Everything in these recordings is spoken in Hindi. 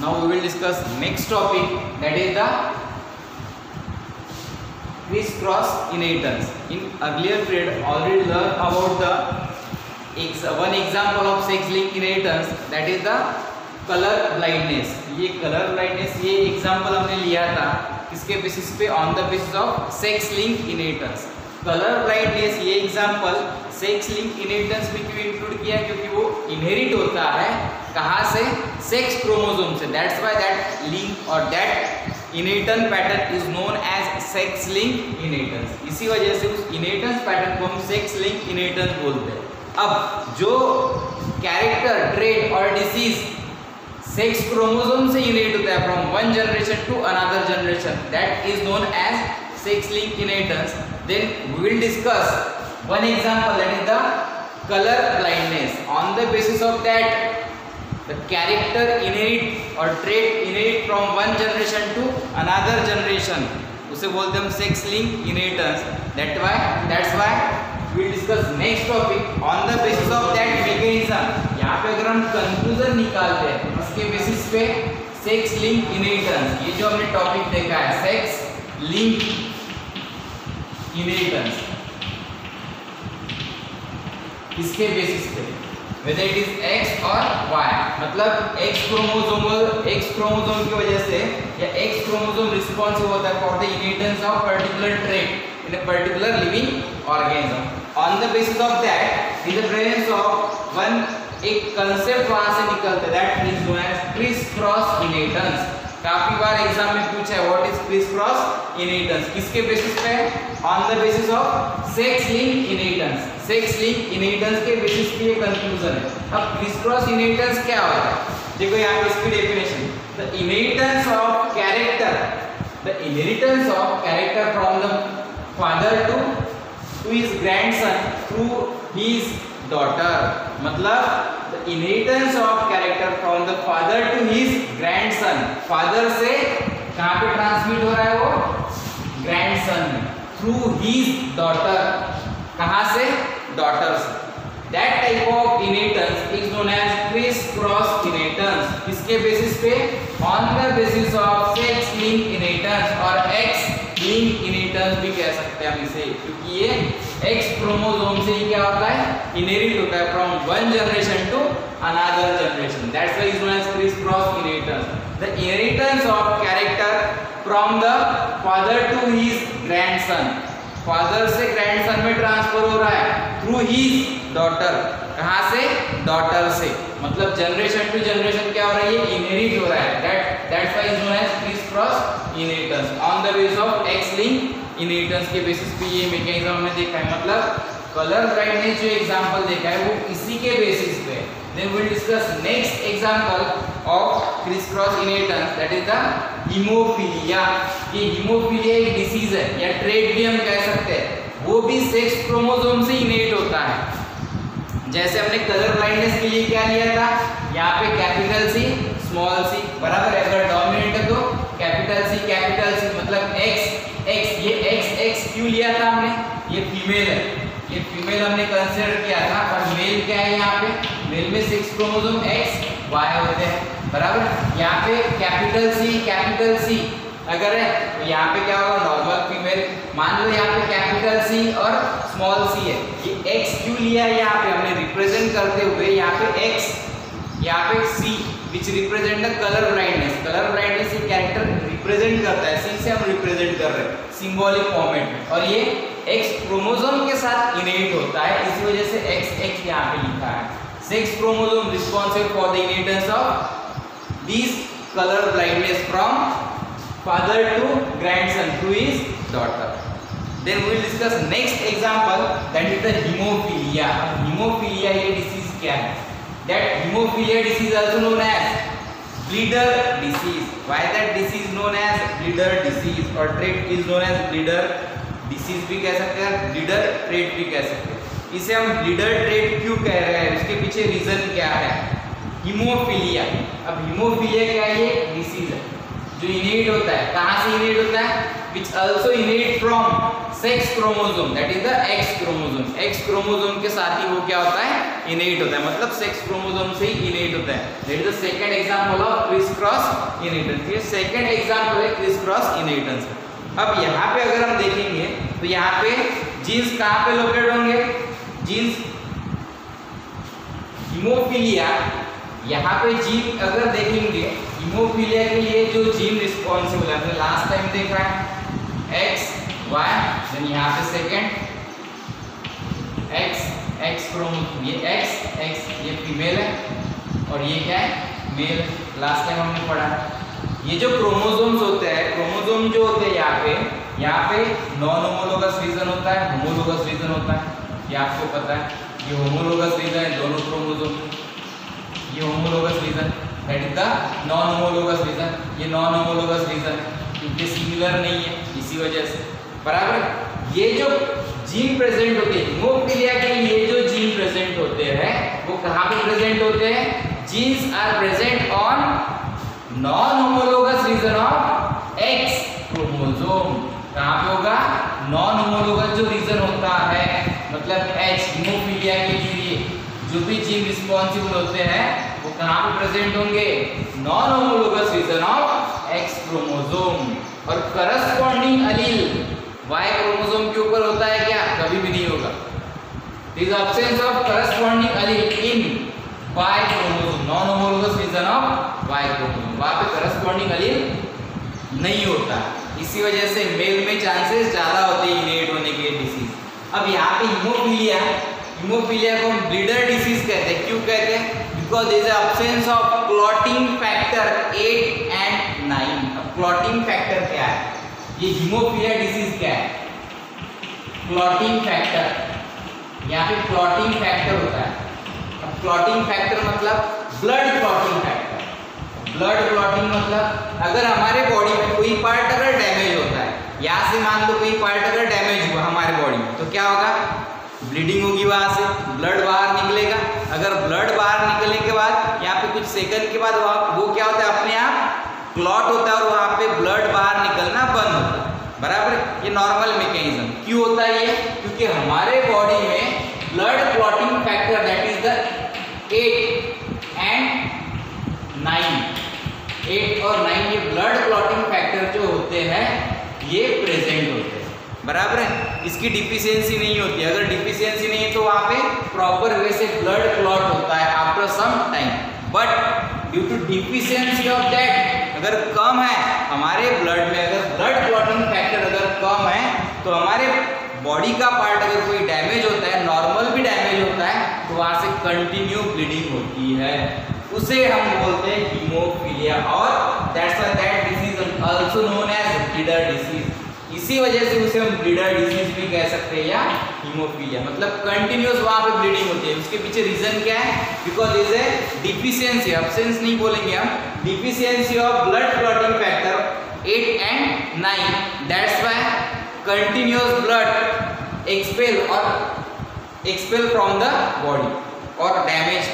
Now we will discuss next topic, that is the crisscross inheritance. In earlier period already learned about the one example of sex linked inheritance, that is the colour blindness. ये कलर ब्लाइंडनेस ये एग्जाम्पल हमने लिया था किसके बेसिस पे? On the basis of sex link inheritance. Colour blindness ये एग्जाम्पल सेक्स लिंक इनहेरिटेंस में क्यों इंक्लूड किया? क्योंकि वो इनहेरिट होता है कहाँ से? सेक्स क्रोमोसोम से. दैट्स व्हाई दैट लिंक और that inheritance pattern is known as sex link inheritance. इसी वजह से उस इनहेरिटेंस पैटर्न को हम सेक्स लिंक इनहेरिटेंस बोलते हैं. अब जो कैरेक्टर ट्रेट और डिसीज सेक्स क्रोमोसोम से इनहेरिट होता है from one generation to another generation, that is known as sex link inheritance. Then we will discuss one example, that is the colour blindness. On the basis of that the character inherit और trait inherit from one generation to another generation, उसे बोलते हैं हम sex link inheritance. That's why we will discuss next topic on the basis of that mechanism. यहाँ पे अगर हम कंक्लूजन निकालते हैं उसके बेसिस पे सेक्स लिंक इनहेरिटेंस, ये जो हमने टॉपिक देखा है सेक्स लिंक इनहेरिटेंस, इसके बेसिस पे whether it is X और Y, मतलब X क्रोमोसोम की वजह से या X क्रोमोसोम रिस्पॉन्सिबल होता है for the inheritance of particular trait in a particular living organism. On the basis of that, in the presence of one एक concept वहाँ से निकलता है, that is known as criss-cross inheritance. काफी बार एग्जाम में पूछा है what is criss-cross inheritance. किसके बेसिस पे? On the basis of sex linked inheritance. Sex link inheritance के बेसिस पे ये कंक्लूजन है. अब criss-cross inheritance क्या होता है? देखो यहाँ पे इसकी definition, the inheritance of character from the father to his grandson through his daughter. मतलब the inheritance of character from the father to his grandson. father से कहाँ पे ट्रांसमिट हो रहा है वो? grandson में. through his daughter, कहाँ से? daughter से. that type of inheritance is known as criss-cross inheritance. किसके बेसिस पे? on the basis of sex linked inheritance और X लिंक इनहेरिटेंस भी कह सकते हैं हम इसे, क्योंकि ये X क्रोमोसोम से ही क्या होता है? इनहेरिट होता है from one generation to another generation. That's why is known as criss-cross inheritance. The inheritance of character from the father to his grandson, father से ग्रैंडसन में ट्रांसफर हो रहा है थ्रू हिज डॉटर. कहाँ से? डॉटर से. मतलब जनरेशन टू जनरेशन क्या हो रहा है? ये इनहेरिट हो रहा है. That's why is known as criss-cross inheritance. On the basis of X link inheritance के बेसिस पे ये मैकेनिज्म हमने देखा है. मतलब कलर ब्लाइंडनेस जो एग्जांपल देखा है वो इसी के बेसिस पे. Then we will discuss next example of criss-cross inheritance, that is the haemophilia. ये हीमोफीलिया एक डिसीज है या ट्रेट भी हम कह सकते हैं. वो भी सेक्स क्रोमोसोम से इनहेरिट होता है. जैसे हमने कलर ब्लाइंडनेस के लिए क्या लिया था? यहाँ पे कैपिटल सी स्मॉल सी, बराबर है. अगर डोमिनेंट है तो कैपिटल सी मतलब X. ये X क्यों लिया था हमने? ये फीमेल है, ये फीमेल हमने कंसीडर किया था. और मेल क्या है? यहाँ पे मेल में सेक्स क्रोमोसोम X Y होते हैं, बराबर. यहाँ पे कैपिटल सी अगर है तो यहाँ पे क्या होगा? Normal female. मान लो यहाँ पे कैपिटल सी और स्मॉल सी है. ये X क्यों लिया है? यहाँ पे हमने रिप्रेजेंट करते हुए यहाँ पे X, यहाँ पे C which represent the color blindness. Colour blindness ये कैरेक्टर रिप्रेजेंट करता है. C से हम रिप्रेजेंट कर रहे हैं सिंबॉलिक फॉर्मेट में. और ये X क्रोमोसोम के साथ इनहेरिट होता है, इसी वजह से XX यहाँ पे लिखा है. Sex chromosome responsible for the inheritance of this colour blindness from father to grandson through his daughter. Then we will discuss next example, that is the hemophilia. Hemophilia ये डिसीज क्या है? That hemophilia disease also known as bleeder disease. Why that disease known as bleeder disease or trait is known as bleeder disease भी कह सकते हैं, bleeder trait भी कह सकते हैं. इसे हम bleeder trait क्यों कह रहे हैं? उसके पीछे रीजन क्या है? हीमोफीलिया. अब हीमोफीलिया क्या है? ये डिसीज है जो इनहेरिट होता है. कहाँ से इनहेरिट होता है? which also inherit from sex chromosome, that is the X chromosome. X chromosome के साथ ही वो क्या होता है? इनेट होता है, मतलब सेक्स क्रोमोसोम से ही इनेट होता है। That is the second example of criss cross inheritance. ये सेकंड एग्जांपल है क्रिस क्रॉस इनहेरिटेंस। अब यहाँ पे अगर हम देखेंगे तो यहाँ पे जीन्स कहाँ पे लोकेट होंगे? जीन्स हीमोफीलिया, यहाँ पे जीन अगर देखेंगे हीमोफीलिया के लिए जो जीन रिस्पॉन्सिबल है, हमने लास्ट टाइम देखा है एक्स वाई, देन यहाँ पे सेकंड एक्स क्रोमोसोम, ये एक्स ये फीमेल है और ये क्या है? मेल। लास्ट टाइम हमने पढ़ा ये जो क्रोमोसोम्स होते हैं, क्रोमोसोम जो होते हैं यहाँ पे नॉन होमोलोगस रीजन होता है, होमोलोगस रीजन होता है, ये आपको पता है। ये होमोलोगस रीजन है दोनों क्रोमोसोम, ये homologous region, that is the non homologous region. ये नॉन होमोलोगस रीजन क्योंकि सिमिलर नहीं है, इसी वजह से बराबर। ये जो जीन प्रेजेंट होते हैं हीमोफीलिया के लिए, जो जीन प्रेजेंट होते हैं वो कहाँ पे प्रेजेंट होते हैं? Genes are present on non homologous region of X chromosome. कहाँ पे होगा? नॉन होमोलोगस जो रीजन होता है, मतलब एच, हीमोफीलिया के लिए जो भी जीन रिस्पॉन्सिबल होते हैं वो कहाँ पे प्रेजेंट होंगे? Non homologous region of X chromosome. और करस्पॉन्डिंग एलील वाई क्रोमोसोम के ऊपर होता है क्या? कभी भी नहीं होगा। This absence of corresponding allele in Y chromosome, non homologous region of Y chromosome, वहां पे करस्पॉन्डिंग एलील नहीं होता। इसी वजह से मेल में चांसेस ज्यादा होते हैं इनेट होने के डिसीज। अब यहाँ पे हीमोफीलिया को हम ब्लीडर डिसीज कहते हैं। क्यों कहते हैं? Because there is absence of clotting factor 8 and 9। अब क्लॉटिंग फैक्टर क्या है? ये हीमोफीलिया डिसीज क्या है? क्लॉटिंग फैक्टर, यहाँ पे क्लॉटिंग फैक्टर होता है। अब क्लॉटिंग फैक्टर मतलब blood clotting factor. Blood clotting मतलब अगर हमारे बॉडी में कोई पार्ट अगर डैमेज होता है, यहाँ से मान लो कोई पार्ट अगर डैमेज हुआ हमारे बॉडी में, तो क्या होगा? ब्लीडिंग होगी, वहाँ से ब्लड बाहर निकलेगा। अगर ब्लड बाहर निकलने के बाद यहाँ पे कुछ सेकंड के बाद वो क्या होता है? अपने आप क्लॉट होता है और वहाँ पे ब्लड बाहर निकलना बंद होता है, बराबर। ये नॉर्मल मैकेनिज्म। क्यों होता है ये? क्योंकि हमारे बॉडी में blood clotting factor that is the 8 and 9, 8 और 9 ये ब्लड क्लॉटिंग फैक्टर जो होते हैं ये प्रेजेंट होते हैं, बराबर है। इसकी डिफिशियंसी नहीं होती। अगर डिफिशियंसी नहीं है तो वहाँ पे प्रॉपर वे से ब्लड क्लॉट होता है after some time. But due to deficiency of that, अगर कम है हमारे ब्लड में, अगर ब्लड क्लॉटिंग फैक्टर अगर कम है तो हमारे बॉडी का पार्ट अगर कोई डैमेज होता है, नॉर्मल भी डैमेज होता है, तो वहाँ से कंटिन्यू ब्लीडिंग होती है, उसे हम बोलते हैं हीमोफीलिया। और that's why that disease also known as bleeder disease. इसी वजह से उसे हम ब्लीडर डिसीज भी कह सकते हैं, या हीमोफीलिया, मतलब कंटिन्यूअस वहाँ पे ब्लीडिंग होती है। उसके पीछे रीजन क्या है? Because is a deficiency, absence नहीं बोलेंगे हम, deficiency of blood clotting factor 8 and 9। That's why continuous blood expel from the body. और डैमेज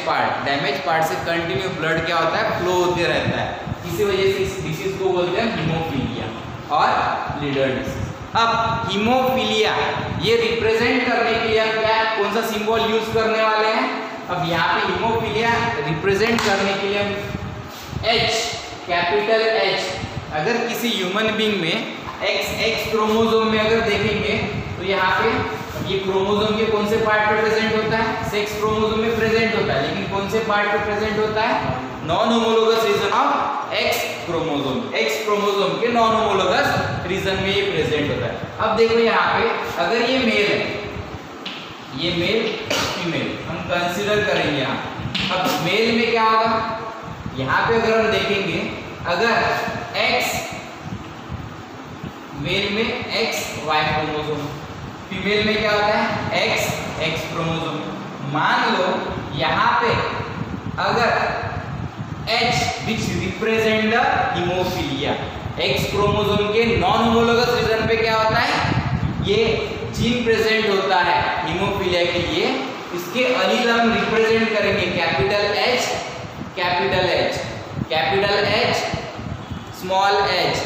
पार्ट से कंटिन्यू ब्लड क्या होता है? फ्लो होते रहता है। इसी वजह से इस डिसीज को बोलते हैं हीमोफीलिया और ब्लीडर डिसीज। अब हीमोफीलिया ये रिप्रेजेंट करने के लिए हम क्या, कौन सा सिंबल यूज करने वाले हैं? अब यहाँ पे हीमोफीलिया रिप्रेजेंट करने के लिए हम H, कैपिटल H, अगर किसी ह्यूमन बीइंग में एक्स क्रोमोसोम में अगर देखेंगे तो यहाँ पे ये क्रोमोसोम के कौन से पार्ट पे प्रेजेंट होता है? सेक्स क्रोमोसोम में प्रेजेंट होता है, लेकिन कौन से पार्ट पे प्रेजेंट होता है? Non homologous region of X chromosome. X chromosome के नॉन होमोलोगस रीजन में ये प्रेजेंट होता है। अब देखो यहाँ पे अगर ये मेल है, ये मेल फीमेल हम कंसीडर करेंगे यहाँ। अब मेल में क्या होगा? यहाँ पे अगर हम देखेंगे, अगर एक्स मेल में एक्स वाई क्रोमोसोम, फीमेल में क्या होता है? X chromosome. मान लो यहाँ पे अगर H which represent the haemophilia, x chromosome के नॉन होमोलोगस रीजन पे क्या होता है? ये जीन प्रेजेंट होता है हीमोफीलिया के लिए। इसके एलील हम रिप्रेजेंट करेंगे capital H, capital H, capital H, small h।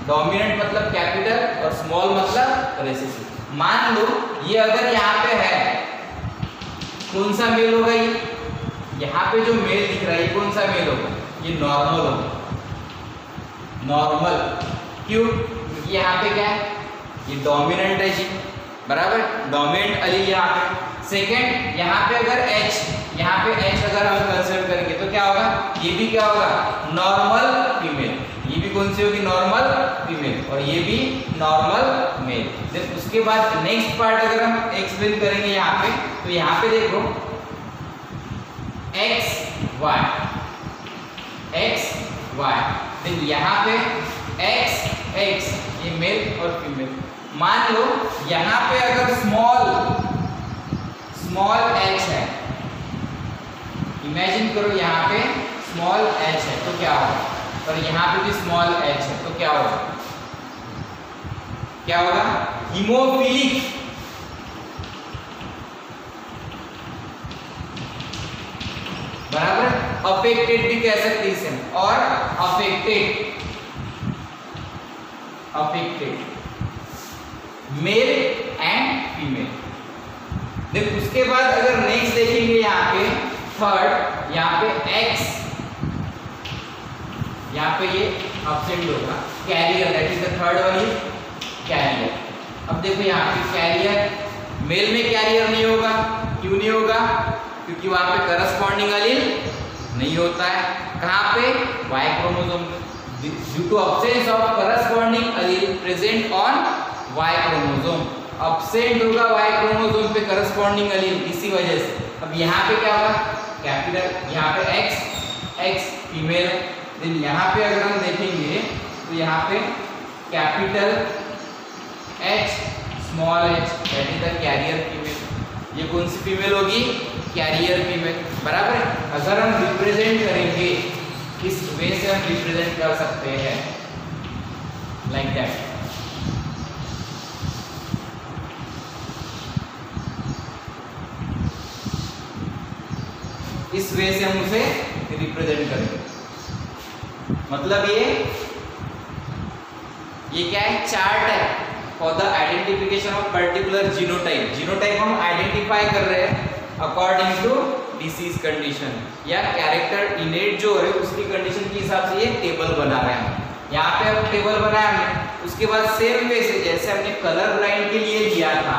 Dominant मतलब कैपिटल और स्मॉल मतलब रेसेसिव। मान लो ये अगर यहाँ पे है कौन सा मेल होगा ये? यहाँ पे जो मेल दिख रहा है ये कौन सा मेल होगा? ये नॉर्मल होगा, नॉर्मल। क्यों? क्योंकि यहाँ पे क्या है, ये डोमिनेंट है जी, बराबर, डोमिनेंट अलील यहाँ पे। सेकेंड, यहाँ पे अगर H, यहाँ पे H अगर हम कंसिडर करेंगे तो क्या होगा? ये भी क्या होगा? Normal female. ये भी कौन सी होगी? नॉर्मल फीमेल, और ये भी नॉर्मल मेल। देन उसके बाद नेक्स्ट पार्ट अगर हम एक्सप्लेन करेंगे यहाँ पे, तो यहाँ पे देखो X Y, X Y, then यहाँ पे X X, ये मेल और फीमेल। मान लो यहाँ पे अगर स्मॉल h है, इमेजिन करो यहाँ पे स्मॉल h है तो क्या होगा, और यहाँ पे भी स्मॉल h है तो क्या होगा? क्या होगा? हीमोफिलिक, बराबर, अफेक्टेड भी कह सकते हैं इसे, और affected male and female. Then उसके बाद अगर नेक्स्ट देखेंगे यहाँ पे थर्ड, यहाँ पे X, यहाँ पे ये एब्सेंट होगा, carrier, that is the third one is carrier. अब देखो यहाँ पे कैरियर, मेल में कैरियर नहीं होगा। क्यों नहीं होगा? क्योंकि वहां पे करस्पॉन्डिंग अलील नहीं होता है। कहाँ पे? Y क्रोमोसोम में। Due to absence of corresponding allele present on Y chromosome, absent होगा Y क्रोमोसोम पे करस्पॉन्डिंग अलील, इसी वजह से। अब यहाँ पे क्या होगा? कैपिटल, यहाँ पे X फीमेल। देन यहाँ पे अगर हम देखेंगे तो यहाँ पे capital H small h, that is the carrier female. ये कौन सी फीमेल होगी? कैरियर फीमेल, बराबर। अगर हम रिप्रेजेंट करेंगे इस वे से, हम रिप्रेजेंट कर सकते हैं लाइक दैट। इस वे से हम उसे रिप्रेजेंट करेंगे। मतलब ये क्या है? चार्ट है for the identification of particular genotype. Genotype हम आइडेंटिफाई कर रहे हैं अकॉर्डिंग टू डिसीज कंडीशन या कैरेक्टर इनेट जो है उसकी कंडीशन के हिसाब से ये टेबल बना रहे हैं। यहाँ पे अब टेबल बनाया हमने, उसके बाद सेम वे से जैसे हमने कलर लाइन के लिए लिया था,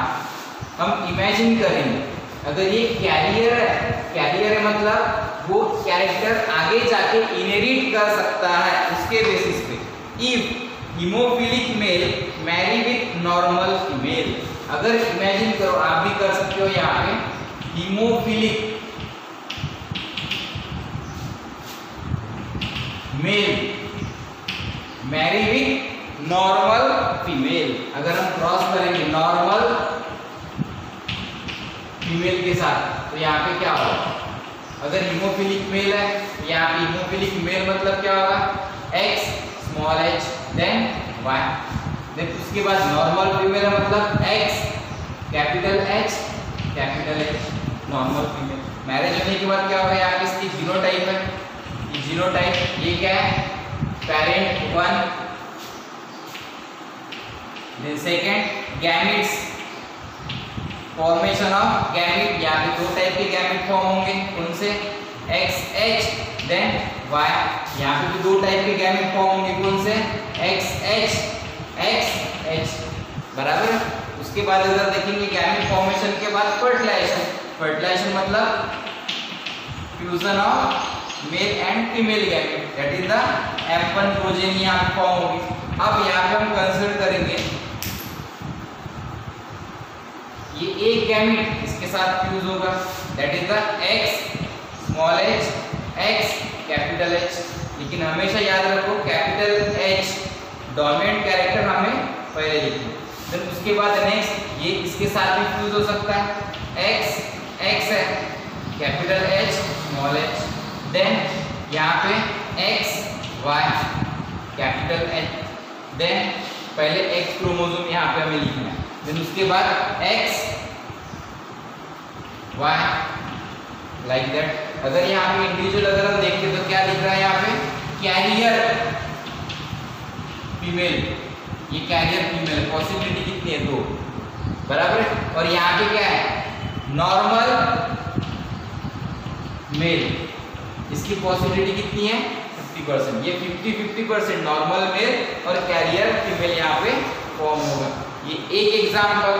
हम इमेजिन करेंगे अगर ये कैरियर है मतलब वो कैरेक्टर आगे जाके इनहेरिट कर सकता है उसके बेसिस पे। If haemophilic male marry with normal female, अगर इमेजिन करो, आप भी कर सकते हो यहाँ पे, haemophilic male marry with normal female, अगर हम क्रॉस करेंगे नॉर्मल फीमेल के साथ तो यहाँ पे क्या होगा? अगर हीमोफिलिक मेल है, यहाँ पे हीमोफिलिक मेल मतलब क्या होगा? X small h then Y, then उसके बाद नॉर्मल फीमेल मतलब X capital H normal female. Marriage होने के बाद क्या होगा? यहाँ पे इसकी जीनोटाइप है, ये जीनोटाइप, ये क्या है? Parent 1, then second gametes, formation of gamete, यहाँ पे 2 टाइप के गैमेट फॉर्म होंगे, उनसे XH देन Y, यहाँ पे भी 2 टाइप के गैमेट फॉर्म होंगे, कौन से? XH XH, बराबर। उसके बाद अगर देखेंगे गैमेट फॉर्मेशन के बाद फर्टिलाइजेशन मतलब fusion of male and female gamete, that is the F1 progeny यहाँ पे फॉर्म होगी। अब यहाँ पे हम कंसीडर करेंगे ये एक गैमेट इसके साथ फ्यूज होगा, that is the X small h X capital H, लेकिन हमेशा याद रखो कैपिटल H डोमिनेंट कैरेक्टर हमें पहले लिखना। देन उसके बाद नेक्स्ट ये इसके साथ भी फ्यूज हो सकता है, X है capital H small h, then यहाँ पे X Y capital H, then पहले X क्रोमोसोम यहाँ पे हमें लिखना है, देन उसके बाद X Y लाइक दैट। अगर यहाँ पे इंडिविजुअल अगर हम देखते तो क्या लिख रहा है यहाँ पे? कैरियर फीमेल, ये कैरियर फीमेल, पॉसिबिलिटी कितनी है? 2, बराबर। और यहाँ पे क्या है? नॉर्मल मेल, इसकी पॉसिबिलिटी कितनी है 50%। ये 50-50% नॉर्मल मेल और कैरियर फीमेल यहाँ पे फॉर्म होगा। ये एक example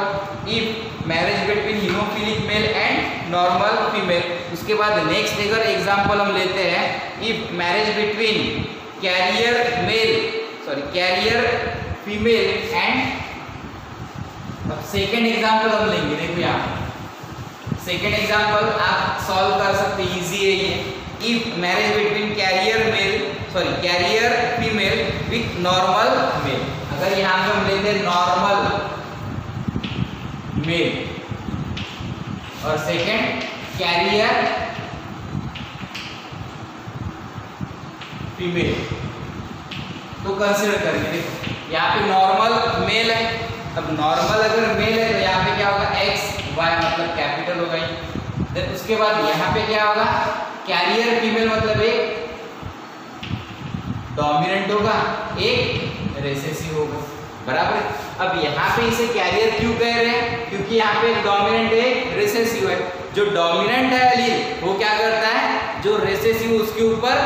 if marriage between haemophilic male and normal female. उसके बाद नेक्स्ट अगर एग्जांपल हम लेते हैं if marriage between carrier female and, अब सेकेंड एग्जांपल हम लेंगे। देखो यहाँ सेकेंड एग्जांपल आप सॉल्व कर सकते, इजी है ये। If marriage between carrier female with normal male, अगर यहाँ पे हम लेते हैं नॉर्मल मेल और सेकेंड कैरियर फीमेल, तो कंसीडर करेंगे। देखो यहाँ पे नॉर्मल मेल है, अब नॉर्मल अगर मेल है तो यहाँ पे क्या होगा XY मतलब कैपिटल होगा ही। देन उसके बाद यहाँ पे क्या होगा कैरियर फीमेल मतलब एक डोमिनेंट होगा एक रेसेसिव होगा, बराबर। अब यहाँ पे इसे कैरियर क्यों कह रहे हैं, क्योंकि यहाँ पे डोमिनेंट है रेसेसिव है। जो डोमिनेंट है एलील वो क्या करता है, जो रेसेसिव उसके ऊपर,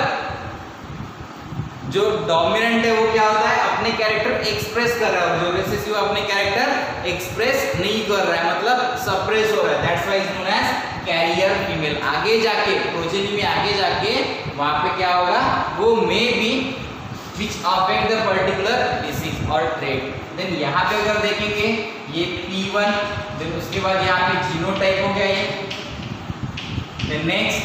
जो डोमिनेंट है वो क्या होता है अपने कैरेक्टर एक्सप्रेस कर रहा है, जो रेसेसिव अपने कैरेक्टर एक्सप्रेस नहीं कर रहा है मतलब सप्रेस हो रहा है। That's why is known as carrier female. आगे जाके प्रोजेनी में आगे जाके वहां पे क्या होगा, वो may be which affect the particular disease or trait। Then यहाँ पे अगर देखेंगे ये P1, देन उसके बाद यहाँ पे जीनोटाइप हो गया ये। Then next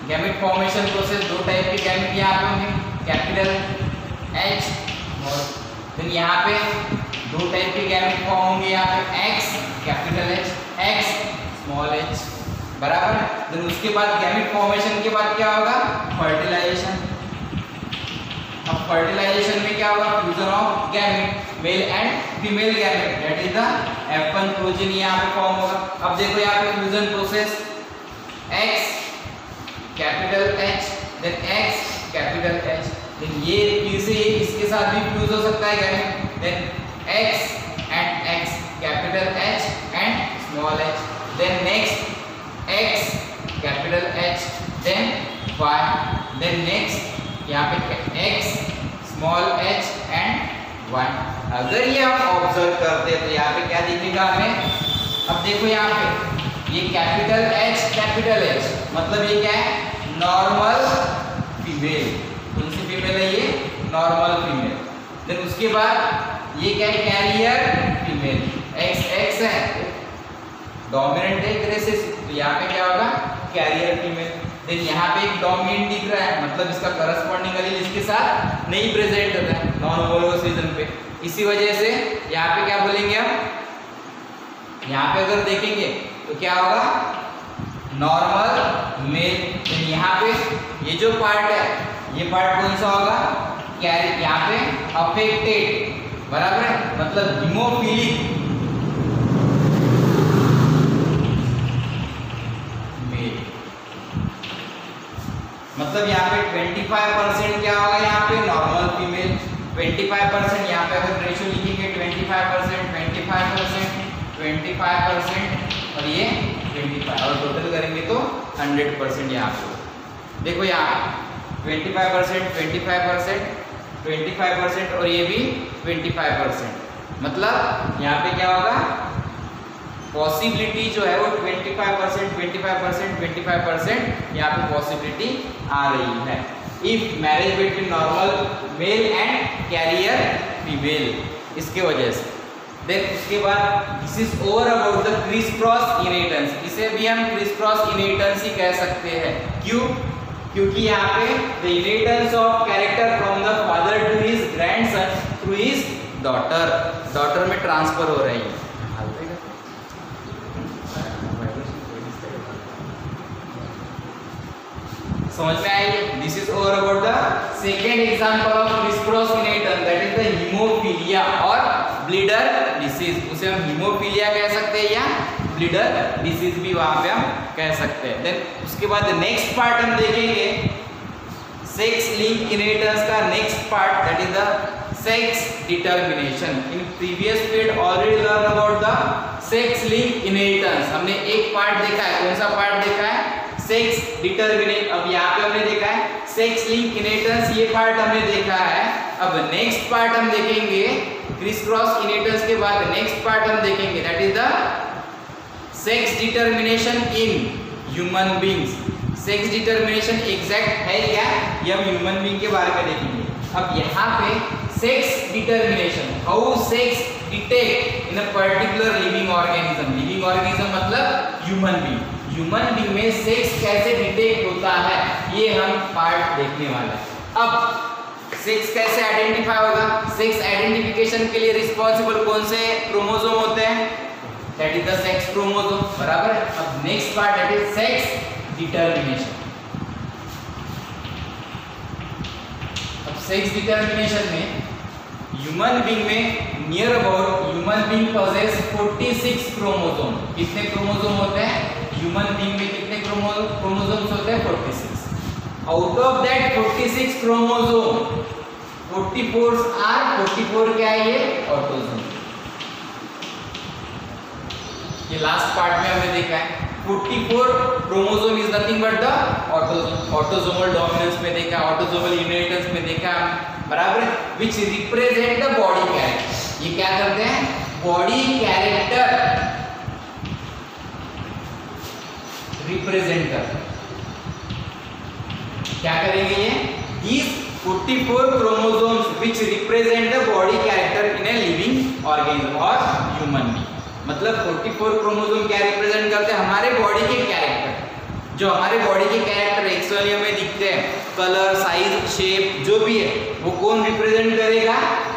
gamete formation process, दो टाइप के गैमेट यहाँ पे होंगे, कैपिटल H और देन यहाँ पे दो टाइप के गैमेट फॉर्म होंगे, यहाँ पे X capital H, X small h, बराबर। देन उसके बाद गैमेट फॉर्मेशन के बाद क्या होगा फर्टिलाइजेशन। अब फर्टिलाइजेशन में क्या होगा fusion of gamete male and female gamete, that is the F1 progeny यहाँ पे फॉर्म होगा। अब देखो यहाँ पे fusion process X capital H then X capital H, then ये फिर से ये इसके साथ भी फ्यूज हो सकता है gamete, then X and X capital H and small h, then next X capital H then Y, then next यहाँ पे X small h and Y। अगर ये आप ऑब्जर्व करते हैं तो यहाँ पे क्या दिखेगा हमें, अब देखो यहाँ पे ये कैपिटल H मतलब ये क्या है नॉर्मल फीमेल, कौन सी फीमेल है ये नॉर्मल फीमेल। देन उसके बाद ये क्या है कैरियर फीमेल, X है डोमिनेंट है रेसेसिव, तो यहाँ पे क्या होगा कैरियर फीमेल। देन यहाँ पे एक डोमिनेंट दिख रहा है मतलब इसका करस्पॉन्डिंग एलील इसके साथ नहीं प्रेजेंट होता है नॉन होमोलोगस रीजन पे, इसी वजह से यहाँ पे क्या बोलेंगे हम, यहाँ पे अगर देखेंगे तो क्या होगा नॉर्मल मेल। देन यहाँ पे ये जो पार्ट है ये पार्ट कौन सा होगा कैरियर, यहाँ पे अफेक्टेड, बराबर है मतलब हीमोफिलिक मतलब यहाँ पे 25% क्या होगा यहाँ पे नॉर्मल फीमेल, 25% यहाँ पे अगर रेशियो लिखेंगे 25% और ये 25 और टोटल करेंगे तो 100% यहाँ पे। देखो यहाँ 25% और ये भी 25%, मतलब यहाँ पे क्या होगा पॉसिबिलिटी जो है वो 25% यहाँ पे पॉसिबिलिटी आ रही है if marriage between normal male and carrier female, इसके वजह से। देन उसके बाद this is over about the Chris cross inheritance, इसे भी हम क्रिस क्रॉस इनहेरिटेंस ही कह सकते हैं। क्यों, क्योंकि यहाँ पे the inheritance of character from the father to his grandson through his daughter में ट्रांसफर हो रही है। समझ में आई? This is over about the second example of criss cross inheritance, that is the haemophilia और ब्लीडर डिसीज। उसे हम हीमोफीलिया कह सकते हैं या ब्लीडर डिसीज भी वहां पे हम कह सकते हैं। देन उसके बाद नेक्स्ट पार्ट हम देखेंगे सेक्स लिंक इनहेरिटेंस का next part, that is the sex determination. In previous period already learn about the sex link inheritance हमने एक पार्ट देखा है, कौन सा पार्ट देखा है? Sex determinate. अब यहाँ पे हमने देखा है सेक्स लिंक इनहेरिटेंस, ये पार्ट हमने देखा है। अब नेक्स्ट पार्ट हम देखेंगे क्रिस क्रॉस इनहेरिटेंस के बाद नेक्स्ट पार्ट हम देखेंगे that is the sex determination in human beings. Sex determination exact है क्या, ये हम ह्यूमन बींग के बारे में देखेंगे। अब यहाँ पे sex determination, how sex detect in a particular living organism. Living organism मतलब ह्यूमन बींग। ह्यूमन बींग में सेक्स कैसे डिटेक्ट होता है ये हम पार्ट देखने वाले हैं। अब सेक्स कैसे आइडेंटिफाई होगा? सेक्स आइडेंटिफिकेशन के लिए रिस्पॉन्सिबल कौन से क्रोमोसोम होते हैं? That is the sex chromosome, बराबर है। अब next part that is sex determination. अब सेक्स डिटरमिनेशन में ह्यूमन बींग में near about human being possess 46 chromosome. कितने क्रोमोसोम होते हैं ह्यूमन बींग में? कितने क्रोमोसोम्स होते हैं? 46। आउट ऑफ दैट 46 क्रोमोसोम 44 क्या है ये? ऑटोसोम। ये लास्ट पार्ट में हमने देखा है 44 chromosome is nothing but the autosome. Autosomal dominance में देखा, ऑटोसोमल इनहेरिटेंस में देखा, बराबर है, विच रिप्रेजेंट द बॉडी कैरेक्टर। ये क्या करते हैं? बॉडी कैरेक्टर रिप्रेजेंट करते हैं। क्या करेंगे ये? These 44 chromosomes which represent the body character in a living organism or human being। मतलब 44 क्रोमोसोम क्या रिप्रेजेंट करते हैं? हमारे बॉडी के कैरेक्टर। जो हमारे बॉडी के कैरेक्टर एक्सटर्नली में दिखते हैं, कलर, साइज, शेप जो भी है, वो कौन रिप्रेजेंट करेगा?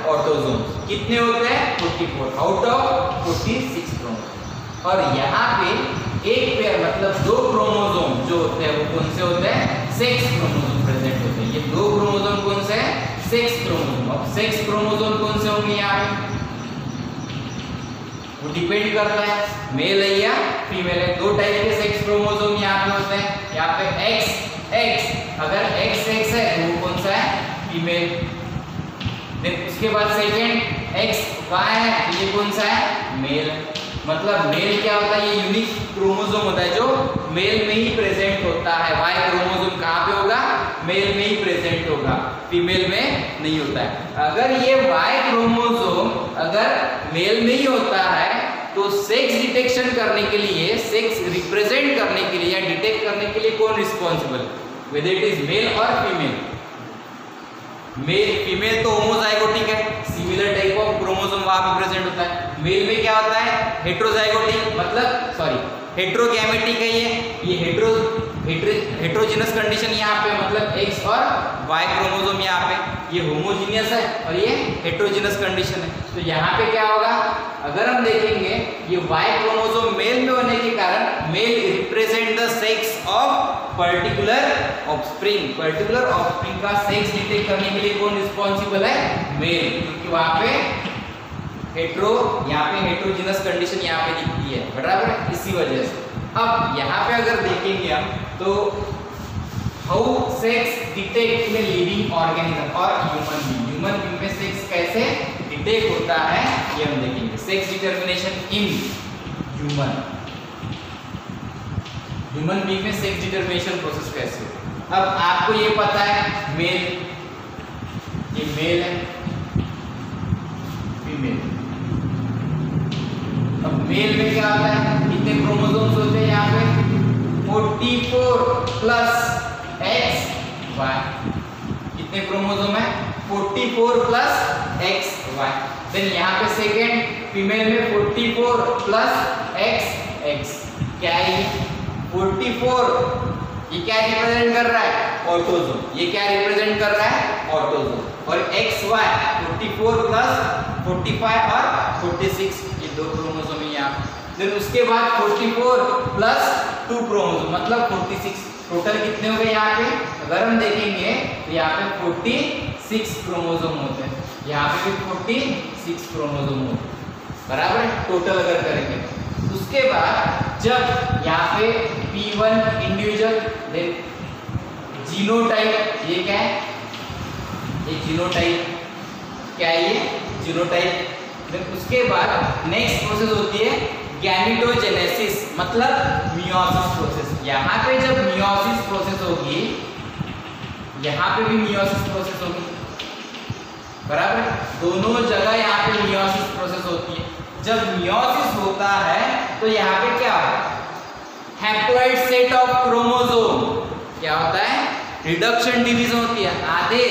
ऑटोसोम्स। कितने होते हैं? 44 आउट ऑफ 46 क्रोमोसोम। और यहाँ पे एक पेयर मतलब 2 क्रोमोसोम जो होते हैं वो कौन से होते हैं? सेक्स क्रोमोसोम प्रेजेंट होते हैं। ये 2 क्रोमोसोम कौन से हैं? Sex chromosome. अब सेक्स क्रोमोसोम कौन से होंगे यहाँ पे? वो डिपेंड करता है मेल है या फीमेल है। 2 टाइप के सेक्स क्रोमोसोम यहाँ पे होते हैं। यहाँ पे X, अगर X है तो वो कौन सा है? फीमेल। देन उसके बाद सेकेंड XY है, ये कौन सा है? मेल। मतलब मेल क्या होता है? ये यूनिक क्रोमोसोम होता है जो मेल में ही प्रेजेंट होता है। वाई क्रोमोसोम कहाँ पे होगा? मेल में ही प्रेजेंट होगा, फीमेल में नहीं होता है। अगर ये वाई क्रोमोसोम अगर मेल में ही होता है तो सेक्स डिटेक्शन करने के लिए, सेक्स रिप्रेजेंट करने के लिए या डिटेक्ट करने के लिए कौन responsible? Whether it is male और फीमेल। मेल फीमेल तो होमोजाइगोटिक है, सिमिलर टाइप ऑफ क्रोमोसोम वहां पे प्रेजेंट होता है। मेल में क्या होता है? हेट्रोजाइगोटिक मतलब हेट्रोगैमेटिक है। ये हेट्रोजिनस कंडीशन यहाँ पे मतलब X और Y क्रोमोसोम यहाँ पे ये होमोजीनियस है और ये हेट्रोजिनस कंडीशन है। तो यहाँ पे क्या होगा? अगर हम देखेंगे ये Y क्रोमोसोम मेल में होने के कारण male represent the sex of particular offspring. Particular offspring का सेक्स डिटेक्ट करने के लिए कौन रिस्पॉन्सिबल है? मेल, क्योंकि वहां पे यहाँ पे हेट्रोजिनस कंडीशन यहाँ पे दिखती है, बराबर है, इसी वजह से। अब यहाँ पे अगर देखेंगे हम तो how sex detect in living organism और ह्यूमन बीइंग। ह्यूमन बीइंग में सेक्स कैसे डिटेक्ट होता है ये हम देखेंगे। Sex determination in human being में सेक्स डिटरमिनेशन प्रोसेस कैसे होता है? अब आपको ये पता है मेल, ये मेल है, फीमेल। अब मेल में क्या होता है? कितने क्रोमोसोम्स होते हैं यहाँ पे? 44 प्लस XY। कितने क्रोमोसोम है? 44 प्लस XY। देन यहाँ पे सेकेंड फीमेल में 44 प्लस XX। क्या है ये? 44 ये क्या रिप्रेजेंट कर रहा है? ऑटोसोम। ये क्या रिप्रेजेंट कर रहा है? ऑटोसोम। और XY 44 प्लस 45 और 46 ये 2 क्रोमोसोम है यहाँ। देन उसके बाद 44 प्लस 2 क्रोमोसोम मतलब 46। टोटल कितने हो गए यहाँ पे? अगर हम देखेंगे तो यहाँ पे 46 क्रोमोसोम होते हैं, यहाँ पे भी 46 क्रोमोसोम होते हैं, बराबर है, टोटल अगर करेंगे। उसके बाद जब यहाँ पे P1 इंडिविजुअल, देन जीनोटाइप, ये क्या है? ये जीनोटाइप। क्या है ये? जीनोटाइप। देन उसके बाद नेक्स्ट प्रोसेस होती है गैमेटोजेनेसिस मतलब मियोसिस प्रोसेस। यहाँ पे जब मियोसिस प्रोसेस होगी, यहाँ पे भी मियोसिस प्रोसेस होगी, बराबर, दोनों जगह यहाँ पे मियोसिस प्रोसेस होती है। जब मियोसिस होता है तो यहाँ पे क्या होता है, हैप्लॉइड सेट ऑफ क्रोमोसोम क्या होता है, रिडक्शन डिवीजन होती है, आधे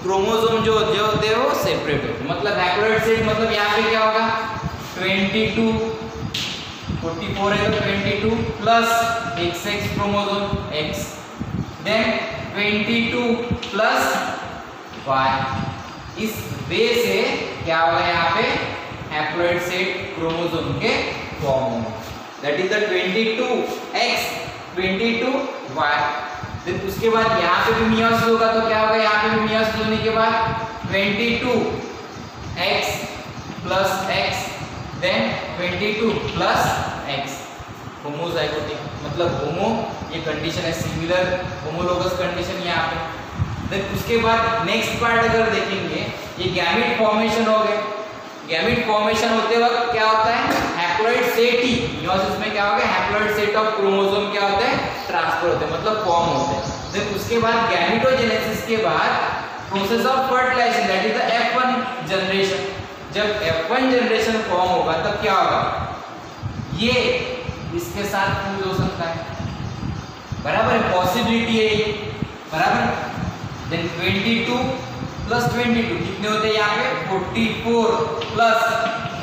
क्रोमोसोम जो होते हैं वो सेपरेट होते हैं। मतलब हैप्लॉइड सेट मतलब यहाँ पे क्या होगा, 22 44 है तो 22 plus XX chromosome X, then 22 plus Y। इस वे से क्या होगा, यहाँ पे हैप्लॉइड सेट क्रोमोसोम के फॉर्म होंगे, that is the 22X 22Y। फिर उसके बाद यहाँ पे भी मियोसिस होगा तो क्या होगा, यहाँ पे भी मियोसिस होने के बाद 22X plus X then 22 plus X, homozygotic मतलब होमो, ये कंडीशन है, सिमिलर होमोलोगस कंडीशन यहाँ पे। देन उसके बाद नेक्स्ट पार्ट अगर देखेंगे, ये गैमेट फॉर्मेशन हो गए। गैमेट फॉर्मेशन होते वक्त क्या होता है, हैप्लॉइड सेट ही, मियोसिस में क्या हो गया, हैप्लॉइड सेट ऑफ क्रोमोसोम क्या होते हैं, ट्रांसफर होते हैं मतलब फॉर्म होते हैं। देन उसके बाद गैमेटोजेनेसिस के बाद process of fertilisation, that is the F1 generation. जब F1 जनरेशन फॉर्म होगा तब क्या होगा, ये इसके साथ फ्यूज हो सकता है, बराबर है, पॉसिबिलिटी है ये, बराबर। देन 22 प्लस 22 कितने होते हैं यहाँ पे, 44 प्लस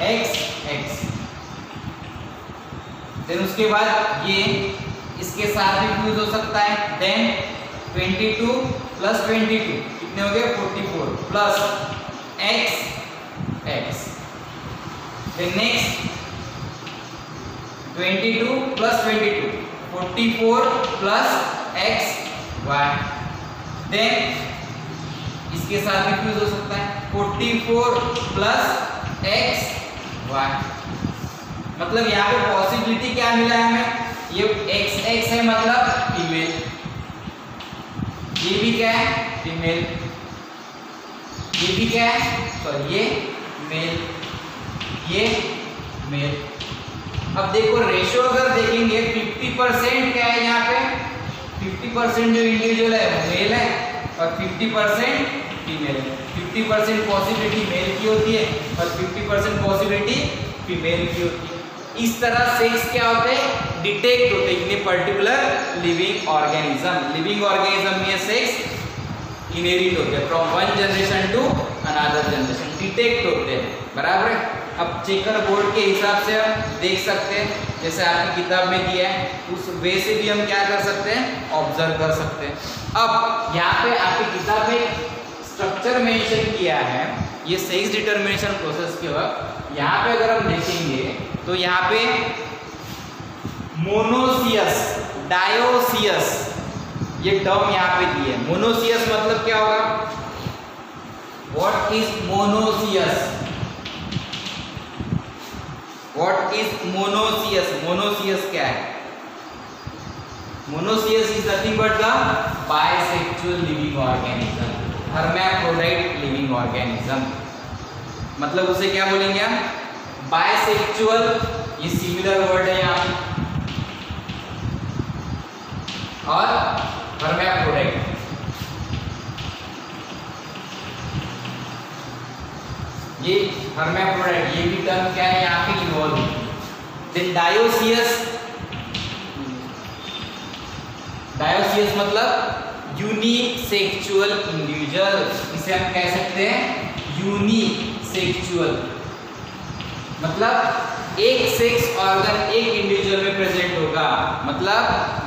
XX। देन उसके बाद ये इसके साथ भी फ्यूज हो सकता है, देन 22 प्लस 22 कितने हो गए, 44 plus XX। Then next 22 plus 22 44 plus XY। देन इसके साथ भी फ्यूज हो सकता है, 44 प्लस XY। मतलब यहाँ पे पॉसिबिलिटी क्या मिला है हमें, ये XX है मतलब फीमेल, ये भी क्या है फीमेल, ये भी क्या है, तो ये मेल, ये मेल। अब देखो रेशियो अगर देखेंगे 50% क्या है यहाँ पे, 50% जो इंडिविजुअल है वो मेल है और 50% फीमेल है। 50% पॉसिबिलिटी मेल की होती है और 50% पॉसिबिलिटी फीमेल की होती है। इस तरह सेक्स क्या होते हैं, डिटेक्ट होते हैं in a particular living organism. Living organism में सेक्स इनहेरिट होते हैं from one generation to another generation, detect होते हैं, बराबर है। अब चेकर बोर्ड के हिसाब से हम देख सकते हैं, जैसे आपकी किताब में दिया है उस वे से भी हम क्या कर सकते हैं, ऑब्जर्व कर सकते हैं। अब यहाँ पे आपकी किताब में स्ट्रक्चर मेंशन किया है, ये सेक्स डिटरमिनेशन प्रोसेस के वक्त यहाँ पे अगर हम देखेंगे तो यहाँ पे मोनोसियस, डायोसियस ये टर्म यहाँ पे दी है। मोनोसियस मतलब क्या होगा, what is monoecious, what is monoecious, monoecious क्या है, monoecious is nothing but the bisexual living organism, hermaphrodite living organism. मतलब उसे क्या बोलेंगे हम, बाइसेक्सुअल, ये सिमिलर वर्ड है यहाँ पे, और हर्मैफ्रोडाइट। ये हर्मैफ्रोडाइट, ये भी टर्म क्या है यहाँ पे इन्वॉल्व है। देन डायोसियस, डायोसियस मतलब यूनिसेक्सुअल इंडिविजुअल, इसे हम कह सकते हैं यूनिसेक्सुअल, मतलब एक सेक्स ऑर्गन एक इंडिविजुअल में प्रेजेंट होगा, मतलब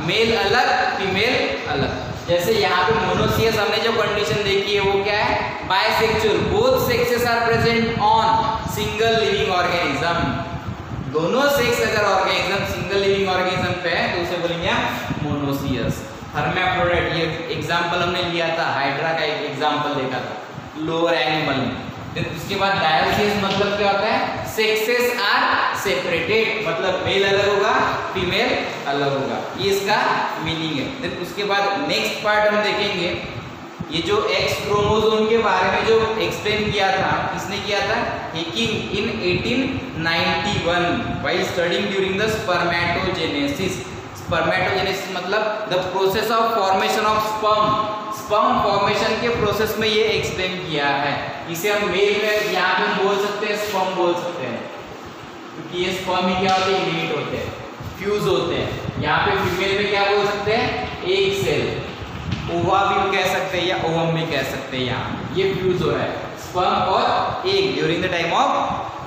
मेल अलग फीमेल अलग। जैसे यहाँ पे मोनोसियस हमने जो कंडीशन देखी है वो क्या है, bisexual, both sexes are present on single living organism. दोनों सेक्स अगर ऑर्गेनिज्म सिंगल लिविंग ऑर्गेनिज्म पे है तो उसे बोलेंगे मोनोसियस। हर्मैफ्रोडाइट, ये एग्जांपल हमने लिया था, हाइड्रा का एक एग्जांपल देखा था लोअर एनिमल में। फिर उसके बाद डायोसियस मतलब क्या होता है, सेक्सेस आर सेपरेटेड, मतलब मेल अलग होगा फीमेल अलग होगा, ये इसका मीनिंग है। फिर उसके बाद नेक्स्ट पार्ट हम देखेंगे ये जो एक्स क्रोमोसोम के बारे में जो एक्सप्लेन किया था, किसने किया था? Henking in 1891 while studying during the spermatogenesis. Spermatogenesis मतलब the process of formation of sperm formation के प्रोसेस में ये एक्सप्लेन किया है। इसे हम मेल में यहाँ पे बोल सकते हैं, स्पर्म बोल सकते हैं, क्योंकि ये स्पर्म ही क्या होते हैं? यूनिट होते हैं, फ्यूज होते हैं। यहाँ पे फीमेल में क्या बोल सकते हैं? एक सेल, ओवा भी कह सकते हैं या ओवम भी कह सकते हैं। यहाँ ये फ्यूज हो रहा है स्पर्म और egg during the time of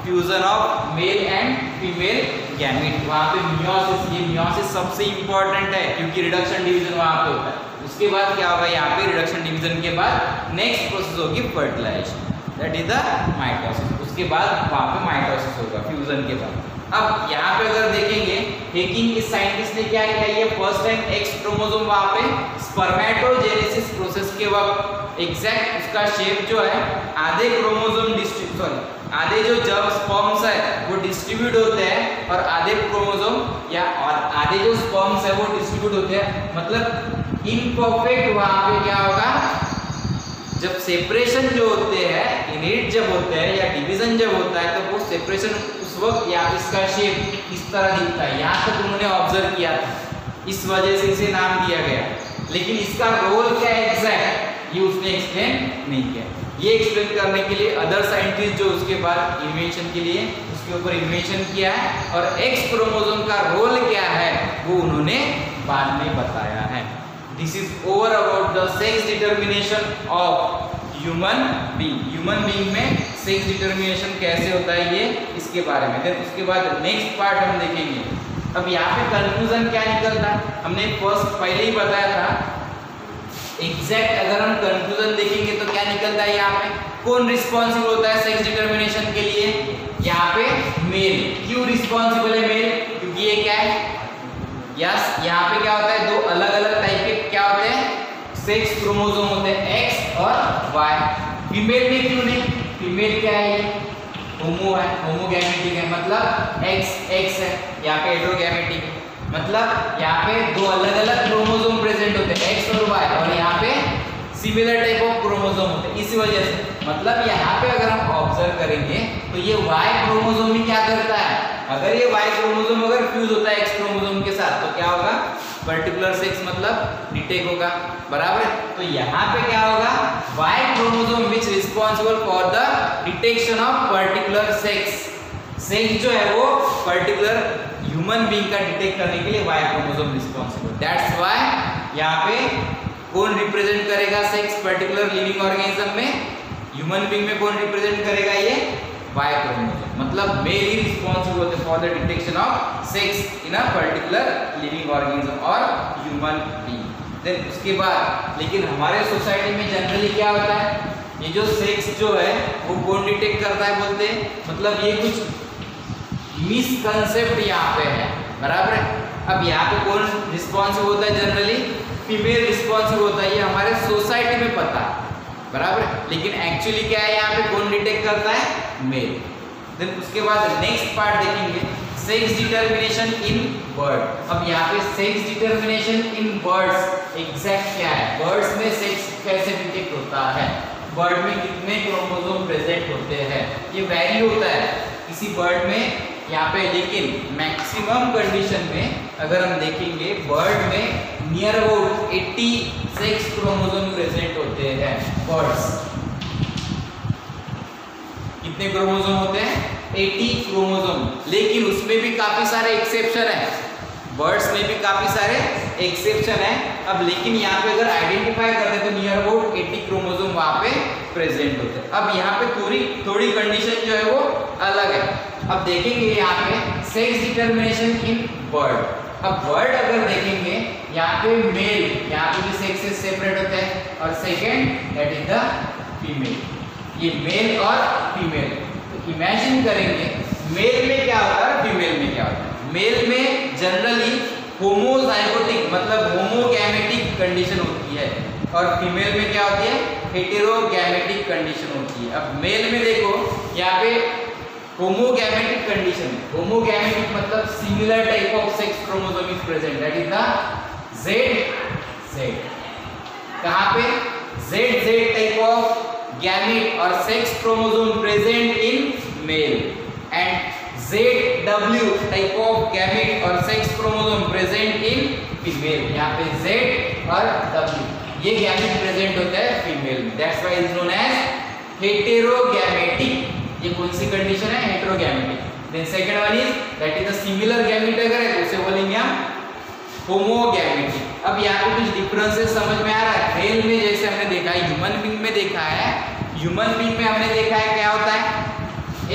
fusion of male and female gamete. वहाँ पे मियोसिस, ये मियोसिस सबसे इंपॉर्टेंट है क्योंकि रिडक्शन डिवीजन वहाँ पे होता है। उसके बाद क्या होगा? यहाँ पे रिडक्शन डिवीजन के बाद नेक्स्ट प्रोसेस होगी fertilisation, that is the mitosis. उसके बाद वहाँ पे माइटोसिस होगा फ्यूजन के बाद। अब यहाँ पे अगर देखेंगे हेकिंग इस साइंटिस्ट ने क्या किया? ये फर्स्ट टाइम एक्स क्रोमोसोम वहाँ पे स्पर्मेटोजेनेसिस प्रोसेस के वक्त एग्जैक्ट उसका शेप जो है आधे क्रोमोसोम आधे जो जब स्पर्म्स है वो डिस्ट्रीब्यूट होते हैं और आधे क्रोमोसोम या आधे जो स्पर्म्स है वो डिस्ट्रीब्यूट होते हैं। मतलब इनपरफेक्ट वहाँ पे क्या होगा? जब सेपरेशन जो होते हैं, इनहेरिट जब होते हैं या डिवीजन जब होता है तो वो सेपरेशन उस वक्त या इसका शेप इस तरह दिखता है। यहाँ तक उन्होंने ऑब्जर्व किया था, इस वजह से इसे नाम दिया गया। लेकिन इसका रोल क्या है एग्जैक्ट, ये उसने एक्सप्लेन नहीं किया। ये एक्सप्लेन करने के लिए अदर साइंटिस्ट जो उसके बाद इन्वेंशन के लिए उसके ऊपर इन्वेंशन किया है और एक्स क्रोमोसोम का रोल क्या है वो उन्होंने बाद में बताया है। This is over about the sex determination of human being. Human being में सेक्स डिटर्मिनेशन कैसे होता है ये इसके बारे में। देन उसके बाद नेक्स्ट पार्ट हम देखेंगे। अब यहाँ पे कंक्लूजन क्या निकलता है? हमने फर्स्ट पहले ही बताया था। एग्जैक्ट अगर हम कंक्लूजन देखेंगे तो क्या निकलता है? यहाँ पे कौन रिस्पॉन्सिबल होता है सेक्स डिटर्मिनेशन के लिए? यहाँ पे मेल। क्यों रिस्पॉन्सिबल है मेल? क्योंकि ये क्या है? यस, यहाँ पे क्या होता है? दो अलग अलग टाइप के क्या होते हैं? सेक्स क्रोमोसोम होते हैं, एक्स और वाई। फीमेल में क्यों नहीं? फीमेल क्या है? ये होमो है, होमोगैमेटिक है, मतलब एक्स एक्स है। यहाँ पे हेटेरोगैमेटिक है, मतलब यहाँ पे दो अलग अलग क्रोमोसोम प्रेजेंट होते हैं, एक्स और वाई, और यहाँ पे सिमिलर टाइप ऑफ क्रोमोसोम होते हैं। इसी वजह से मतलब यहाँ पे अगर हम ऑब्जर्व करेंगे तो ये वाई क्रोमोसोम ही क्या करता है? अगर ये वाई क्रोमोसोम अगर फ्यूज होता है एक्स क्रोमोसोम के साथ तो क्या होगा? पर्टिकुलर सेक्स मतलब डिटेक्ट होगा, बराबर है। तो यहाँ पे क्या होगा? Y chromosome which responsible for the detection of particular sex. Sex जो है वो पर्टिकुलर ह्यूमन बीइंग का डिटेक्ट करने के लिए Y chromosome responsible. That's why यहाँ पे कौन रिप्रेजेंट करेगा सेक्स पर्टिकुलर लिविंग ऑर्गेनिज्म में? ह्यूमन बीइंग में कौन रिप्रेजेंट करेगा? ये वाई क्रोमोसोम। मतलब मेल ही रिस्पॉन्सिबल होते for the detection of sex in a particular living organism और ह्यूमन बीइंग। देन उसके बाद लेकिन हमारे सोसाइटी में जनरली क्या होता है? ये जो सेक्स जो है वो कौन डिटेक्ट करता है बोलते हैं? मतलब ये कुछ मिसकंसेप्ट यहाँ पे है, बराबर है। अब यहाँ पे कौन रिस्पॉन्सिबल होता है? जनरली फीमेल रिस्पॉन्सिबल होता है, ये हमारे सोसाइटी में पता है, बराबर है। लेकिन एक्चुअली क्या है? यहाँ पे कौन डिटेक्ट करता है? मेल। देन उसके बाद नेक्स्ट पार्ट देखेंगे, सेक्स डिटर्मिनेशन इन बर्ड। अब यहाँ पे sex determination in birds exact क्या है? बर्ड्स में सेक्स कैसे डिटेक्ट होता है? बर्ड में कितने क्रोमोसोम प्रेजेंट होते हैं ये वैरी होता है किसी बर्ड में यहाँ पे। लेकिन मैक्सिमम कंडीशन में अगर हम देखेंगे बर्ड में near about 80 sex chromosome present होते हैं। बर्ड्स कितने क्रोमोसोम होते हैं? 80 क्रोमोसोम। लेकिन उसमें भी काफी सारे एक्सेप्शन है, बर्ड्स में भी काफी सारे एक्सेप्शन है। अब लेकिन यहाँ पे अगर आइडेंटिफाई करते हैं तो नियर अबाउट 80 क्रोमोसोम वहाँ पे प्रेजेंट होते हैं। अब यहाँ पे थोड़ी कंडीशन जो है वो अलग है। अब देखेंगे यहाँ पे सेक्स डिटर्मिनेशन इन बर्ड। अब बर्ड अगर देखेंगे यहाँ पे मेल, यहाँ पे भी सेक्सेस सेपरेट होते हैं, और second that is the female. ये मेल और फीमेल। तो इमेजिन करेंगे मेल में क्या होता है, फीमेल में क्या होता है। मेल में जनरली होमोजाइगोटिक मतलब होमोगैमेटिक कंडीशन होती है, और फीमेल में क्या होती है? हेटेरोगैमेटिक कंडीशन होती है। अब मेल में देखो यहाँ पे होमोगैमेटिक कंडीशन, होमोगैमेटिक मतलब similar type of sex chromosome is present, that is the Z। कहाँ पे? ZZ type of gamete or sex chromosome present in male and ZW type of gamete or sex chromosome present in female. यहाँ पे Z और W ये गैमेट प्रेजेंट होता है फीमेल में, that's why is known as heterogametic. ये कौन सी कंडीशन है? Heterogametic. Then second one is that is the similar gamete अगर है तो उसे बोलेंगे हम होमोगैमेटिक। अब यहाँ पे कुछ डिफरेंसेस समझ में आ रहा है। मेल में जैसे हमने देखा है, ह्यूमन बीइंग में देखा है, ह्यूमन बीइंग में हमने देखा है क्या होता है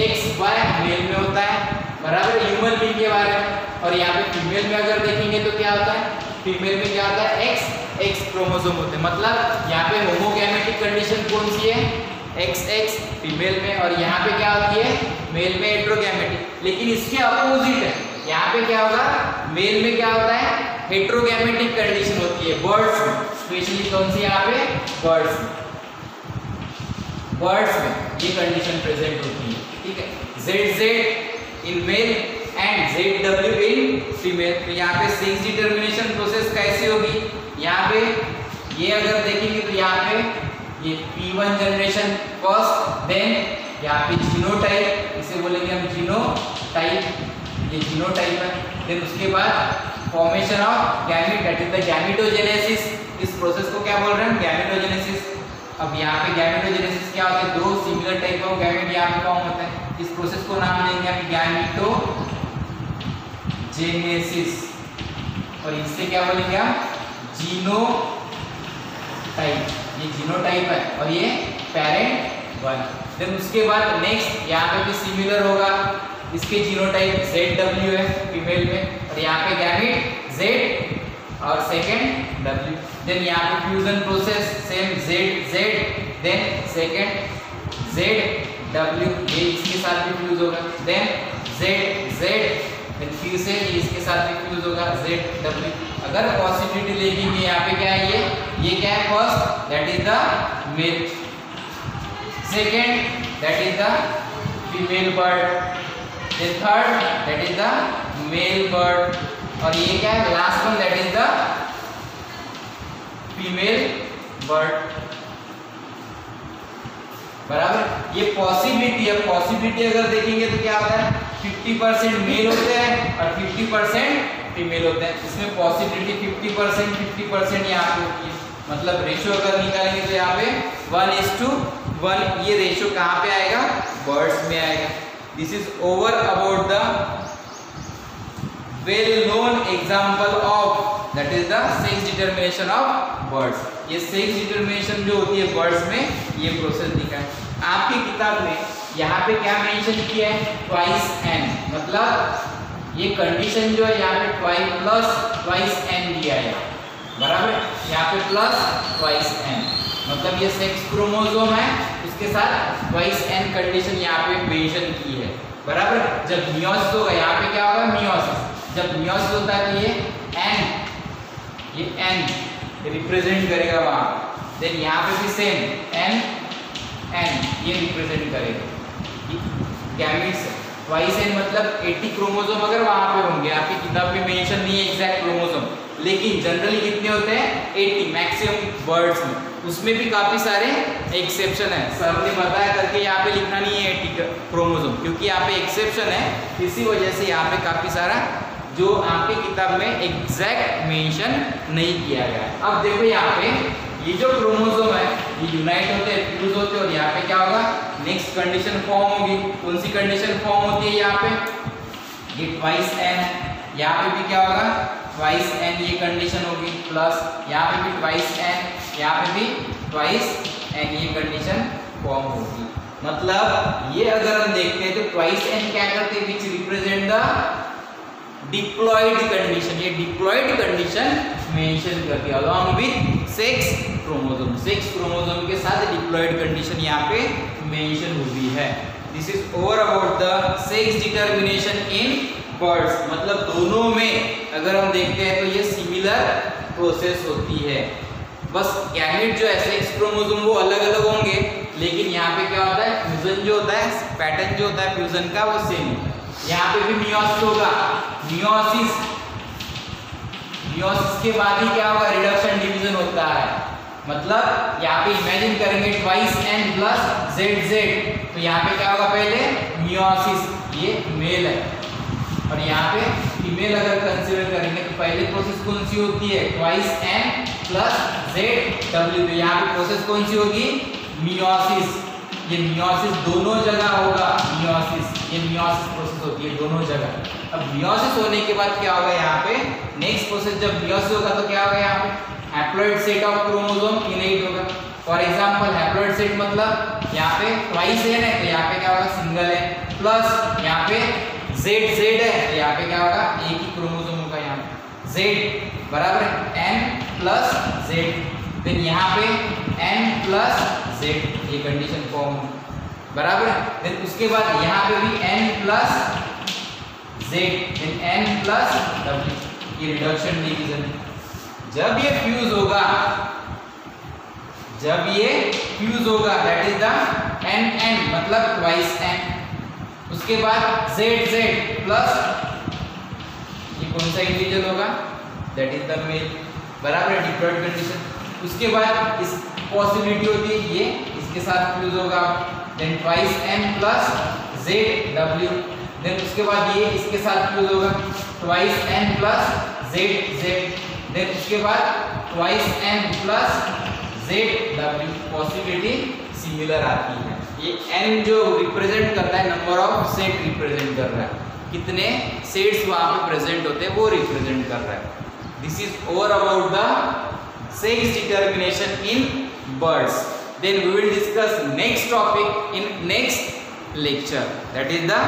XY मेल में होता है, बराबर ह्यूमन बीइंग के बारे में। और यहाँ पे फीमेल में अगर देखेंगे तो क्या होता है? फीमेल में क्या होता है? X क्रोमोसोम होते हैं। मतलब यहाँ पे होमोगैमेटिक कंडीशन कौन सी है? XX फीमेल में, और यहाँ पे क्या होती है? मेल में हेटेरोगैमेटिक। लेकिन इसके अपोजिट है, यहाँ पे क्या होगा? मेल में क्या होता है? हेटेरोगैमेटिक कंडीशन होती है बर्ड्स में, स्पेशली कौन सी यहाँ पे? बर्ड्स में। बर्ड्स में ये कंडीशन प्रेजेंट होती है, ठीक है। ZZ in male and ZW in female. तो यहाँ पे सेक्स डिटरमिनेशन प्रोसेस कैसी होगी? यहाँ पे ये अगर देखेंगे तो यहाँ पे ये P1 जनरेशन फर्स्ट, देन यहाँ पे जीनोटाइप, इसे बोलेंगे हम जीनोटाइप, ये जीनोटाइप है। देन उसके बाद formation of gamete, that is the gametogenesis. इस प्रोसेस को क्या बोल रहे हैं? गैमेटोजेनेसिस। अब यहाँ पे गैमेटोजेनेसिस क्या होता है? दो सिमिलर टाइप ऑफ गैमेट यहाँ पे फॉर्म होता है। इस प्रोसेस को नाम देंगे हम गैमेटोजेनेसिस, और इससे क्या बोलेंगे हम? जीनोटाइप। ये जीनोटाइप है और ये पेरेंट वन। देन उसके बाद नेक्स्ट यहाँ पे भी सिमिलर होगा, इसके जीनोटाइप ZW है फीमेल में, और यहाँ पे गैमेट Z और सेकंड W। देन यहाँ पे fusion process same ZZ, then second ZW, ये इसके साथ भी फ्यूज होगा, देन ZZ, देन फिर से ये इसके साथ भी फ्यूज होगा ZW। अगर पॉसिबिलिटी लेंगे यहाँ पे क्या है? ये क्या है? First that is the male, second that is the female bird, then third that is the male bird, और ये क्या है? Last one that is the female bird, बराबर। ये पॉसिबिलिटी है। पॉसिबिलिटी अगर देखेंगे तो क्या होता है? 50% मेल होते हैं और 50% फीमेल होते हैं। इसमें पॉसिबिलिटी 50% यहाँ पे होती है। मतलब रेशियो अगर निकालेंगे तो यहाँ पे 1:1 ये रेशियो कहाँ पे आएगा? बर्ड्स में आएगा। This is over about the well known example of that is the sex determination of birds. ये सेक्स डिटरमिनेशन जो होती है बर्ड्स में, ये प्रोसेस दिखा है आपकी किताब में। यहाँ पे क्या मेंशन किया है? ट्वाइस n, मतलब ये कंडीशन जो है यहाँ पे ट्वाइस n दिया है, बराबर। यहाँ पे ट्वाइस n, मतलब ये सेक्स क्रोमोसोम है, उसके साथ ट्वाइस n कंडीशन यहाँ पे मेंशन की है, बराबर। जब मियोसिस होगा यहाँ पे क्या होगा? मियोसिस। जब मियोसिस होता है तो ये n रिप्रेजेंट करेगा वहां। देन यहाँ पे भी सेम n ये रिप्रेजेंट करेगा गैमेट्स। ट्वाइस n मतलब 80 क्रोमोसोम अगर वहां पे होंगे, आपकी किताब में मेंशन नहीं है एग्जैक्ट क्रोमोसोम, लेकिन जनरली कितने होते हैं? 80 मैक्सिमम बर्ड्स में। उसमें भी काफी सारे एक्सेप्शन है, सर ने बताया करके यहाँ पे लिखना नहीं है 80 क्रोमोसोम, क्योंकि यहाँ पे एक्सेप्शन है, इसी वजह से यहाँ पे काफी सारा जो आपकी किताब में एग्जैक्ट मेंशन नहीं किया गया है। अब देखो यहाँ पे ये जो क्रोमोसोम है ये यूनाइट होते हैं, फ्यूज होते हैं, और यहाँ पे क्या होगा? नेक्स्ट कंडीशन फॉर्म होगी। कौन सी कंडीशन फॉर्म होती है यहाँ पे? ये ट्वाइस n, यहाँ पे भी क्या होगा? ट्वाइस n ये कंडीशन होगी, प्लस यहाँ पे भी ट्वाइस n, यहाँ पे भी ट्वाइस n ये कंडीशन फॉर्म होगी। मतलब ये अगर हम देखते हैं तो ट्वाइस n क्या करते हैं? Which represent the diploid condition. ये डिप्लॉयड कंडीशन मेंशन करती है along with sex chromosome. Sex chromosome के साथ डिप्लॉयड कंडीशन यहाँ पे मेंशन हुई है। This is over about the sex determination in birds. मतलब दोनों में अगर हम देखते हैं तो ये सिमिलर प्रोसेस होती है, बस गैमेट जो है सेक्स क्रोमोसोम वो अलग अलग होंगे, लेकिन यहाँ पे क्या होता है? फ्यूजन जो होता है, पैटर्न जो होता है फ्यूजन का वो सेम होता है। यहाँ पे भी मियोसिस होगा, मियोसिस के बाद ही क्या होगा? रिडक्शन डिवीजन होता है। मतलब यहाँ पे इमेजिन करेंगे twice n plus Z Z, तो यहाँ पे क्या होगा, पहले मियोसिस, ये मेल है, और यहाँ पे फीमेल अगर कंसीडर करेंगे तो पहले प्रोसेस कौन सी होती है, twice n plus Z W, तो यहाँ पे प्रोसेस कौन सी होगी, मियोसिस। ये मियोसिस दोनों जगह होगा, मियोसिस, ये मियोसिस प्रोसेस होती है दोनों जगह। अब मियोसिस होने के बाद क्या होगा, यहाँ पे नेक्स्ट प्रोसेस जब मियोसिस होगा तो क्या होगा, यहाँ पे haploid set of chromosome inherit होगा। फॉर एग्जांपल हैप्लॉइड सेट मतलब यहाँ पे ट्वाइस n है तो यहाँ पे क्या होगा, सिंगल है, प्लस यहाँ पे जेड जेड है तो यहाँ पे क्या होगा, एक ही क्रोमोसोम होगा, यहाँ पे जेड बराबर है n प्लस जेड, देन यहाँ पे n प्लस जेड, ये कंडीशन फॉर्म बराबर है। देन उसके बाद यहाँ पे भी n plus Z, then n plus w, ये रिडक्शन डिवीजन है। जब ये फ्यूज होगा, जब ये फ्यूज होगा दैट इज द n मतलब ट्वाइस n, उसके बाद जेड जेड प्लस ये कौन सा इंडिविजुअल होगा, दैट इज द मेल बराबर है, डिप्लॉइड कंडीशन। उसके बाद इस पॉसिबिलिटी होती है ये इसके साथ फ्यूज होगा, then twice n plus Z W, then उसके बाद ये इसके साथ फ्यूज होगा, twice n plus Z Z, then उसके बाद twice n plus Z W, possibility similar आती है। ये n जो रिप्रेजेंट करता है नंबर ऑफ सेट रिप्रेजेंट कर रहा है, कितने सेट्स वहां पे प्रेजेंट होते हैं वो रिप्रेजेंट कर रहा है। This is over about the sex determination in birds. Then we will discuss next topic in next lecture, that is the